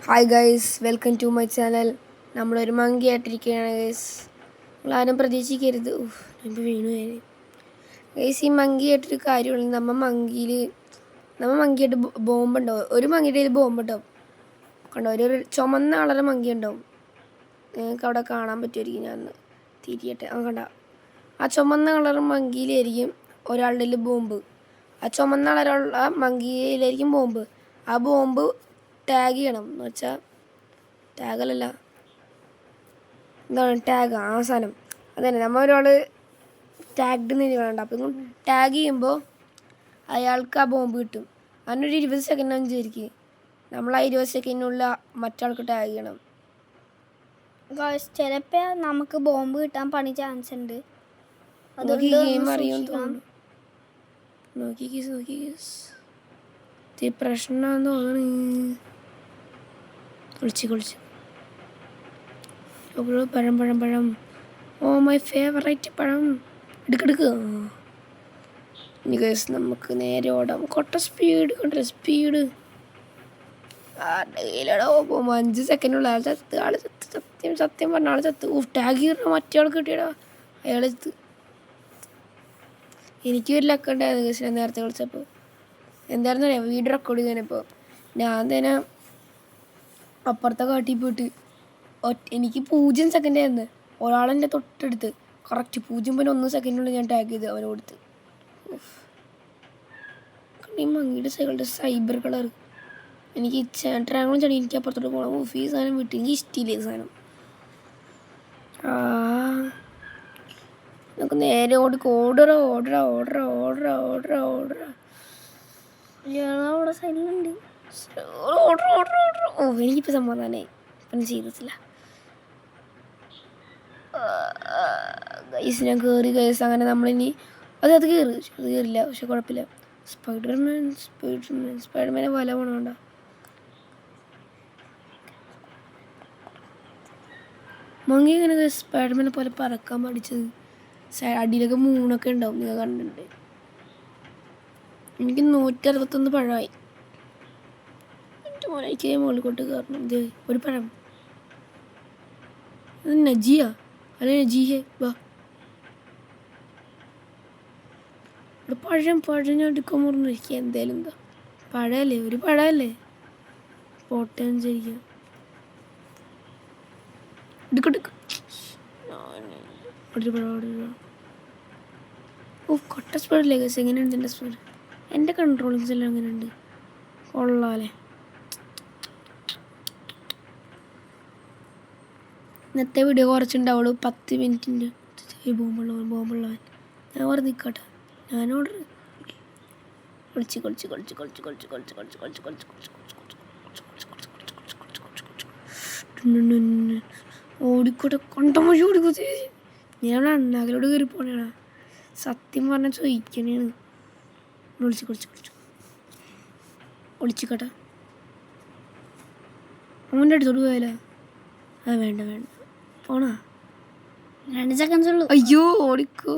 Hi guys, welcome to my channel. നമ്മളൊരു monkey ആയിട്ടിരിക്കുകയാണ് guys. നിങ്ങളാരും പ്രതീക്ഷിക്കരുത്. എൻ്റെ വീണു ഗൈസ്. ഈ മങ്കി ആയിട്ടൊരു കാര്യമുള്ളൂ. നമ്മൾ മങ്കിയായിട്ട് ബോംബുണ്ടാവും. ഒരു മങ്കിയുടെ കയ്യിൽ ബോംബുണ്ടാവും. കണ്ടോ, ഒരു ചുമന്ന കളർ മങ്കി ഉണ്ടാവും. നിങ്ങൾക്ക് അവിടെ കാണാൻ പറ്റുമായിരിക്കും. ഞാൻ തിരിയട്ടെ. കണ്ട, ആ ചുമന്ന കളർ മങ്കിയിലായിരിക്കും ഒരാളുടെ കയ്യിൽ ബോംബ്. ആ ചുമന്ന കളറുള്ള മങ്കിയിലായിരിക്കും ബോംബ്. ആ ബോംബ് ടാഗ് ചെയ്യണം എന്ന് വെച്ചാൽ ടാഗല്ല, എന്താണ് ടാഗ്? ആ സാധനം അതന്നെ. നമ്മൾ ഒരാൾ ടാഗ്ഡ് എന്ന് വേണ്ട. അപ്പം ടാഗ് ചെയ്യുമ്പോൾ അയാൾക്ക് ആ ബോംബ് കിട്ടും. അതിനൊരു 20 സെക്കൻഡ് വിചാരിക്കും. നമ്മൾ ആ 20 സെക്കൻഡിനുള്ള മറ്റാൾക്ക് ടാഗ് ചെയ്യണം. ചിലപ്പോൾ നമുക്ക് ബോംബ് കിട്ടാൻ പണി ചാൻസ് ഉണ്ട്. അതുകൊണ്ട് ഗെയിം അറിയാൻ തോന്നുന്നു. നോക്കി പ്രശ്നമാണെന്ന് തോന്നണ്. കുളിച്ച് പഴം. ഓ മൈ ഫേവറേറ്റ് പഴം. എടുക്കെടുക്കുക. ഇനി ഗൈസ് നമുക്ക് നേരെ ഓടാം. സ്പീഡ് 5 സെക്കൻഡുള്ള ആൾ ചത്ത്. സത്യം പറഞ്ഞ ആൾ ചത്ത്. ടാഗ് ചെയ്യണ മറ്റേ ആൾക്ക് കിട്ടിയടാ. അയാൾ ചത്ത്. എനിക്ക് ഒരു ലക്ക് ഉണ്ടായിരുന്നു ഗൈസ്. ഞാൻ നേരത്തെ കളിച്ചപ്പോൾ എന്തായിരുന്നു അറിയാം, വീഡിയോ റെക്കോർഡ് ചെയ്യാനിപ്പോൾ ഞാൻ തന്നെ അപ്പുറത്തെ കാട്ടിൽ പോയിട്ട് എനിക്ക് 0 സെക്കൻഡ് ആയിരുന്നു. ഒരാളെൻ്റെ തൊട്ടടുത്ത് കറക്റ്റ് 0.1 സെക്കൻഡിനുള്ളിൽ ഞാൻ ടാഗ് ചെയ്ത് അവന് കൊടുത്ത്. ഈ മങ്ങിയുടെ സൈക്കിളുടെ സൈബർ കളർ എനിക്ക് ട്രാങ്കിളും ചടി. എനിക്ക് അപ്പുറത്തോട്ട് പോകണം. ഈ സാധനം വിട്ട് എനിക്ക് ഇഷ്ടമില്ല ഈ സാധനം. നമുക്ക് നേരെ ഓർഡർ സൈഡിലുണ്ട്. എനിക്കിപ്പോൾ സമാധാനമായി. ഇപ്പം ചെയ്തിട്ടില്ല ഗൈസ്. ഞാൻ കയറി ഗൈസ്. അങ്ങനെ നമ്മളിനി അത് കയറില്ല. പക്ഷെ കുഴപ്പമില്ല. സ്പൈഡർമാനെ വല പോണണ്ട. മങ്ങി എങ്ങനെ സ്പൈഡർമാനെ പോലെ പറക്കാൻ പഠിച്ചത്? അടിയിലൊക്കെ മൂണൊക്കെ ഉണ്ടാവും. നിങ്ങൾ കണ്ടിട്ടുണ്ട്. എനിക്ക് 161 പഴമായി. എൻ്റെ മോനേക്ക് മുകളിലോട്ട് കയറണം. ഇത് ഒരു പഴം. അത് നജിയ അല്ലെ? നജിഹെ വാ. പഴം ഞാൻ എടുക്കാൻ പറഞ്ഞിരിക്കുക. എന്തായാലും എന്താ പഴമല്ലേ, ഒരു പഴമല്ലേ, പോട്ടെ വിചാരിക്കുക. എടുക്കെടുക്ക. കൊട്ട സ്പീഡല്ലേ ഗസ്. എങ്ങനെയുണ്ട് എൻ്റെ സ്പീഡ്? എൻ്റെ കൺട്രോളിങ്സ് എല്ലാം എങ്ങനെയുണ്ട്? കൊള്ളാല്ലേ. ഇന്നത്തെ വീഡിയോ കുറച്ചുണ്ടാവുള്ളൂ. 10 മിനിറ്റിൻ്റെ ബോംബുള്ളവൻ. ഞാൻ ഓർഡർ നിൽക്കട്ടെ. ഞാൻ ഓർഡർ ഓടിക്കോട്ടെ. കൊണ്ടമൊഴി ഓടിക്കോ. ഞാൻ അണ്ണാകലോട് കയറി പോണേടാ. സത്യം പറഞ്ഞാൽ ചോദിക്കണേണ്. ഒളിച്ചിക്കട്ടെ. അവൻ്റെ അടുത്തോട്ട് പോയാലോ? വേണ്ട പോണാ. 2 സെക്കൻഡ്സ് ഉള്ളൂ. അയ്യോ ഓടിക്കോ.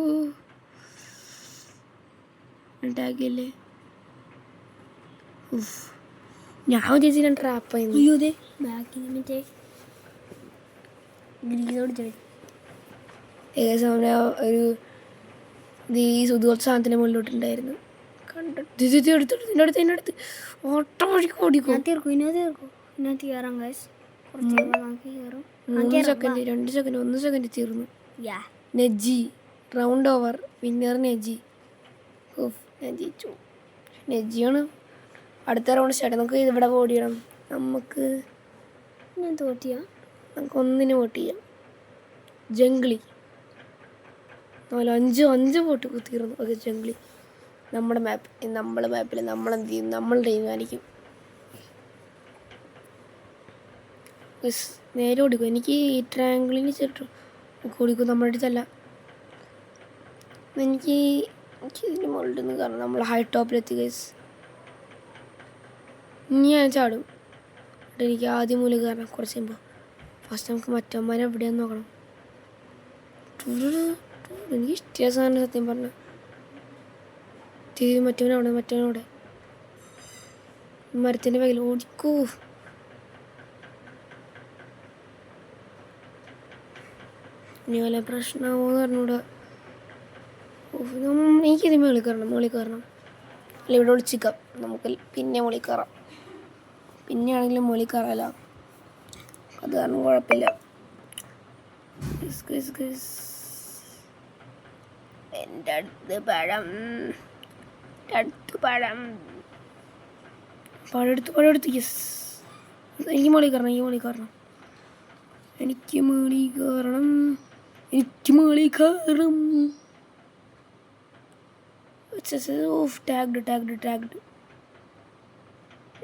ടാഗല്ലേ. ഞാൻ ഉദ്ദേശിച്ച ട്രാപ്പായിരുന്നു. അയ്യോ അതെ ബാക്കിൽ മറ്റേ ഗ്രീസോട് ഏകദേശം അവനെ ഒരു ഈ സുഖോത്സവ സാധനത്തിൻ്റെ മുകളിലോട്ടുണ്ടായിരുന്നു. കണ്ടിട്ട് എടുത്ത് ഓട്ടം വഴിക്ക് ഓടിക്കും. ഇതിനകത്ത് കയറാം ഗൈസ്. 2 സെക്കൻഡ് തീർന്നു. നെജി റൗണ്ട് ഓവർ. വിന്നർ നെജി. ഞാൻ ജയിച്ചു. നെജിയാണ് അടുത്ത റൗണ്ട് സ്റ്റാർട്ട്. നമുക്ക് ഇവിടെ വോട്ട് ചെയ്യണം. നമുക്ക് ഒന്നിന് വോട്ട് ചെയ്യാം. ജംഗ്ലി 5 വോട്ട് തീർന്നു. ഓക്കെ, ജംഗ്ലി നമ്മുടെ മാപ്പിൽ നമ്മളെന്ത് ചെയ്യും? നമ്മളുടെ ടീം കാണിക്കും. നേരെ ഓടിക്കും. എനിക്ക് ഈ ട്രാങ്കിളിന് ചുറ്റും ഓടിക്കും. നമ്മുടെ അടുത്തല്ല. എനിക്ക് ഇതിന് മുകളിൽ നിന്ന് കാരണം നമ്മൾ ഹൈ ടോപ്പിലെത്തി ഗൈസ്. ഇനി ഞാൻ ചാടും. എനിക്ക് ആദ്യം മൂലം കയറണം. കുറച്ച് കഴിയുമ്പോൾ ഫസ്റ്റ് നമുക്ക് മറ്റന്മാരെ എവിടെയാന്ന് നോക്കണം. എനിക്ക് ഇഷ്ടമായ സാധനം സത്യം പറഞ്ഞ മറ്റവനവിടെ മരത്തിൻ്റെ വകയിൽ ഓടിക്കൂ. ഇനി വല്ല പ്രശ്നമാവോന്ന് പറഞ്ഞൂടാ. എനിക്കിത് മുകളിൽ കയറണം അല്ല ഇവിടെ വിളിച്ചിക്കാം. നമുക്ക് പിന്നെ മുകളിൽ കയറാം. പിന്നെയാണെങ്കിലും മുകളിൽ കയറാലോ, അത് കാരണം കുഴപ്പമില്ല. എൻ്റെ അടുത്ത് പഴമെടുത്ത് യെസ്. എനിക്ക് മുകളിൽ കയറണം. ടാഗ്ഡ്.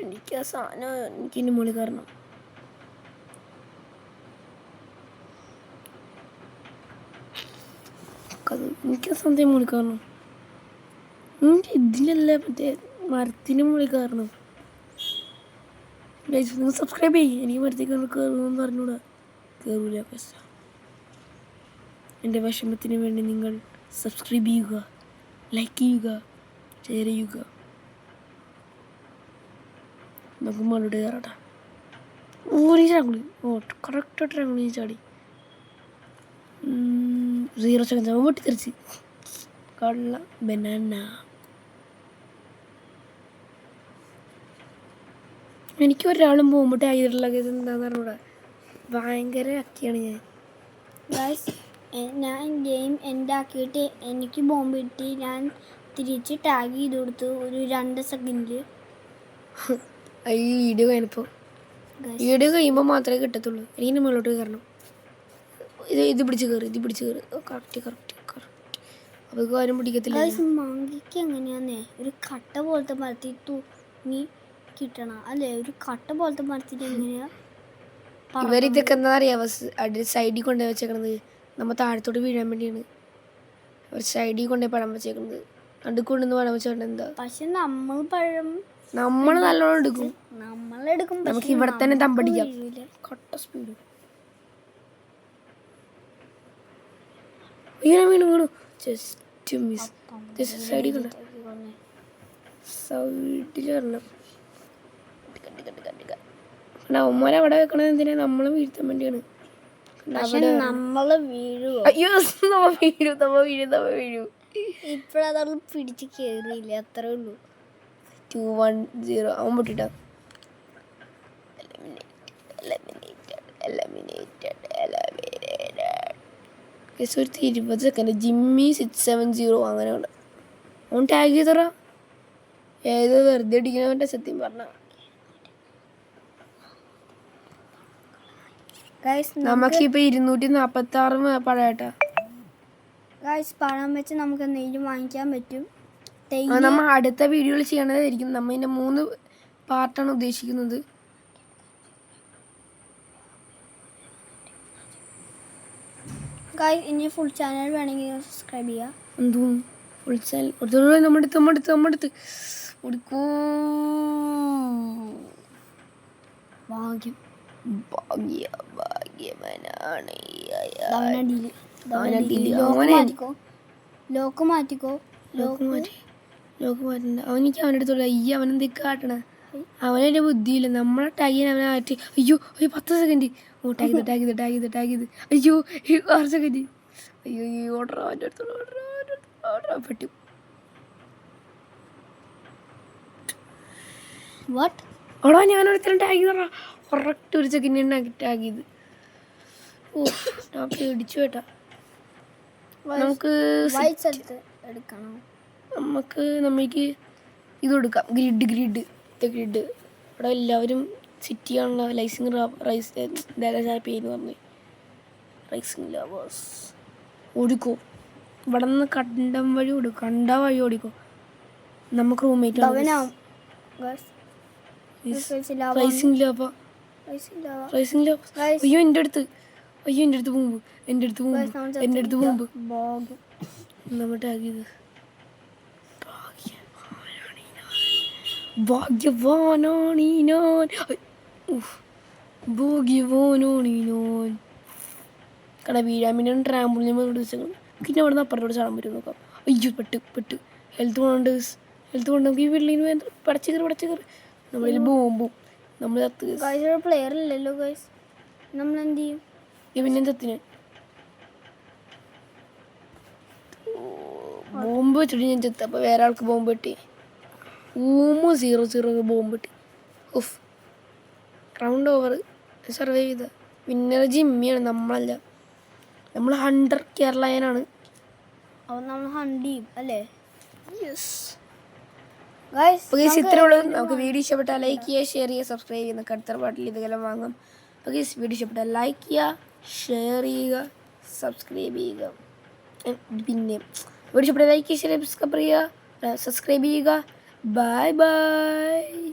എനിക്ക് ആ സാധനം എനിക്കിൻ്റെ മുകളിൽ കയറണം. എനിക്ക് ആ സാധനത്തിന് മുകളിൽ കയറണം. ഇതിലല്ല, മറ്റേ മരത്തിന് മുകളിൽ കയറണം. നിങ്ങൾ സബ്സ്ക്രൈബ് ചെയ്യും. എനിക്ക് മരത്തേക്ക് കയറുമെന്ന് പറഞ്ഞൂടാ. കയറൂല. എൻ്റെ വിഷമത്തിന് വേണ്ടി നിങ്ങൾ സബ്സ്ക്രൈബ് ചെയ്യുക, ലൈക്ക് ചെയ്യുക, ഷെയർ ചെയ്യുക. നമുക്ക് മുകളിലോട്ട് കയറട്ടെ. കറക്റ്റായിട്ട് ട്രാങ്കുളി ചാടി 0 സെക്കൻഡ് ആകുമ്പോൾ പൊട്ടിത്തെറിച്ച് കള്ള ബനാന. എനിക്ക് ഒരാളും പോകുമ്പോൾ ടാഗ് ചെയ്തിട്ടുള്ള കേസ് എന്താണെന്ന് പറഞ്ഞൂടാ. ഭയങ്കര അക്കിയാണ് ഞാൻ. ഗൈസ് ഞാൻ ഗെയിം എൻ്റെ ആക്കിയിട്ട് എനിക്ക് ബോംബ് കിട്ടി. ഞാൻ തിരിച്ച് ടാഗ് ചെയ്ത് കൊടുത്തു ഒരു 2 സെക്കൻഡിൽ. ഈ വീഡിയോ കഴിയുമ്പോൾ മാത്രമേ കിട്ടത്തുള്ളൂ. എനിക്ക് മുകളിലോട്ട് കയറണം. ഇത് പിടിച്ച് കയറി. കറക്റ്റ്. അപ്പോൾ കാര്യം പിടിക്കത്തില്ല. മങ്കിക്ക് എങ്ങനെയാന്നേ ഒരു കട്ട പോലത്തെ മരത്തിൽ തൂങ്ങി കിട്ടണം അല്ലേ? ഒരു കട്ട പോലത്തെ മരത്തിൽ എങ്ങനെയാ? ഇവരിതൊക്കെ എന്താ അറിയാം, സൈഡിൽ കൊണ്ടുപോയി വെച്ചേക്കണത് നമ്മൾ താഴത്തോട്ട് വീഴാൻ വേണ്ടിയാണ്. അവർ സൈഡിൽ കൊണ്ടുപോയി പഴം വെച്ചേക്കുന്നത്. അടുക്കൊണ്ടെന്ന് പഴം വെച്ചോണ്ട് എന്താ? പക്ഷെ നമ്മൾ നല്ലോണം എടുക്കും. നമുക്ക് ഇവിടെ തന്നെ തമ്പടിക്കാം. കട്ട സ്പീഡ്. വീണു. Just miss. സൈഡിൽ കണ്ട സൈഡിൽ വരണം. അവന്മാരെ അവിടെ വെക്കണത് എന്തിനാ? നമ്മളെ വീഴ്ത്താൻ വേണ്ടിയാണ്. അയ്യോ നമ്മ വീഴൂ. ഇപ്പഴത് പിടിച്ച് കേറിയില്ല, അത്രേ ഉള്ളൂ. 2 1 0 അവൻ പൊട്ടിട്ടാ. ഒരു 20 സെക്കൻഡ്. ജിമ്മി 670 അങ്ങനെ ഉണ്ട്. അവൻ ടാഗ് ചെയ്തറ. ഏത് വെറുതെ അടിക്കണവൻ്റെ സത്യം പറഞ്ഞ. നമുക്കിപ്പോൾ 246 പഴയട്ടാ. പഴം വെച്ച് നമുക്ക് എന്തെങ്കിലും വാങ്ങിക്കാൻ പറ്റും. നമ്മൾ അടുത്ത വീഡിയോയിൽ ചെയ്യണതായിരിക്കും. നമ്മൾ ഇതിൻ്റെ 3 പാർട്ടാണ് ഉദ്ദേശിക്കുന്നത്. ഇനി ഫുൾ ചാനൽ വേണമെങ്കിൽ സബ്സ്ക്രൈബ് ചെയ്യുക. എന്തോ ഫുൾ ചാനൽ നമ്മുടെ ഓടിക്കോ. ഭാഗ്യമനാണ്. ലോക്ക് മാറ്റിക്കോ. ലോക്ക് മാറ്റണ്ട. അവനിക്ക് അവൻ്റെ അടുത്തുള്ള അയ്യോ അവനെന്ത് കാട്ടണ. അവനെൻ്റെ ബുദ്ധിയില്ല. നമ്മളെ ടാഗ് ചെയ്യാൻ അവനെ മാറ്റി. അയ്യോ 10 സെക്കൻഡ്. ടാഗ് ചെയ്ത് അയ്യോ 6 സെക്കൻഡ്. അയ്യോ ഓർഡർ അവൻ്റെ അടുത്തുള്ള പെട്ടു. ഓടാ ഞാനൊരുത്തരം ടാഗ് ചെയ്തറാ. കറക്റ്റ് 1 സെക്കൻഡ് ടാഗ് ചെയ്ത്. ഞാൻ പേടിച്ചു കേട്ടാ. നമുക്ക് നമ്മൾക്ക് ഇത് കൊടുക്കാം. ഗ്രിഡ് ഇവിടെ എല്ലാവരും സിറ്റ് ചെയ്യാനുള്ള പേര് പറഞ്ഞു റൈസിങ് ലവേഴ്സ്. ഓടിക്കോ. ഇവിടെ നിന്ന് കണ്ട വഴി ഓടിക്കോ. നമുക്ക് റൂംമേറ്റ് അയ്യോ എൻ്റെ അടുത്ത് പോകുമ്പോ നമ്മൾ ടാഗ് ചെയ്ത്. ഭാഗ്യവാനാണീ ഞാൻ കട വീഴാൻ വേണ്ടി ട്രാമ്പുളിന് ദിവസങ്ങൾ പിന്നെ അവിടെ നിന്ന് അപ്പുറത്തോട് ചാടാൻ പറ്റും നോക്കാം. അയ്യോ പെട്ട് ഹെൽത്ത് കൊണ്ട് നമുക്ക് ഈ വെള്ളിന് വേണ്ട പടച്ചു കയറി നമ്മളിൽ ബോംബും നമ്മൾ പ്ലെയർ ഇല്ലല്ലോ. നമ്മൾ എന്ത് ചെയ്യും? പിന്നെ ചത്തിന് ബോംബ് വെച്ചിട്ട് ഞാൻ ചെത്ത്. അപ്പോൾ വേറെ ആൾക്ക് ബോംബ് കിട്ടി. 0-0 ബോംബ് കിട്ടി. ഉഫ്, റൗണ്ട് ഓവർ. സർവൈവ് ചെയ്ത വിന്നർ ജിമ്മിയാണ്, നമ്മളല്ല. നമ്മൾ ഹണ്ടർ കേരളയനാണ്. അപ്പോൾ നമ്മൾ ഹണ്ട് ചെയ്യും അല്ലേ? യെസ്. ഗൈസ് അപ്പോൾ ഗൈസ് ഇത്രേ ഉള്ളൂ. നമുക്ക് വീഡിയോ ഇഷ്ടപ്പെട്ടാൽ ലൈക്ക് ചെയ്യുക, ഷെയർ ചെയ്യുക, സബ്സ്ക്രൈബ് ചെയ്യുക. അടുത്ത പാട്ടിൽ ഇതെല്ലാം വാങ്ങാം. അപ്പോൾ ഗൈസ് വീഡിയോ ഇഷ്ടപ്പെട്ടാൽ ലൈക്ക് ചെയ്യുക, ഷെയർ ചെയ്യുക, സബ്സ്ക്രൈബ് ചെയ്യുക. പിന്നെ വീഡിയോ ഇഷ്ടപ്പെട്ടാൽ ലൈക്ക് ചെയ്യുക, സബ്സ്ക്രൈബ് ചെയ്യുക. Bye bye.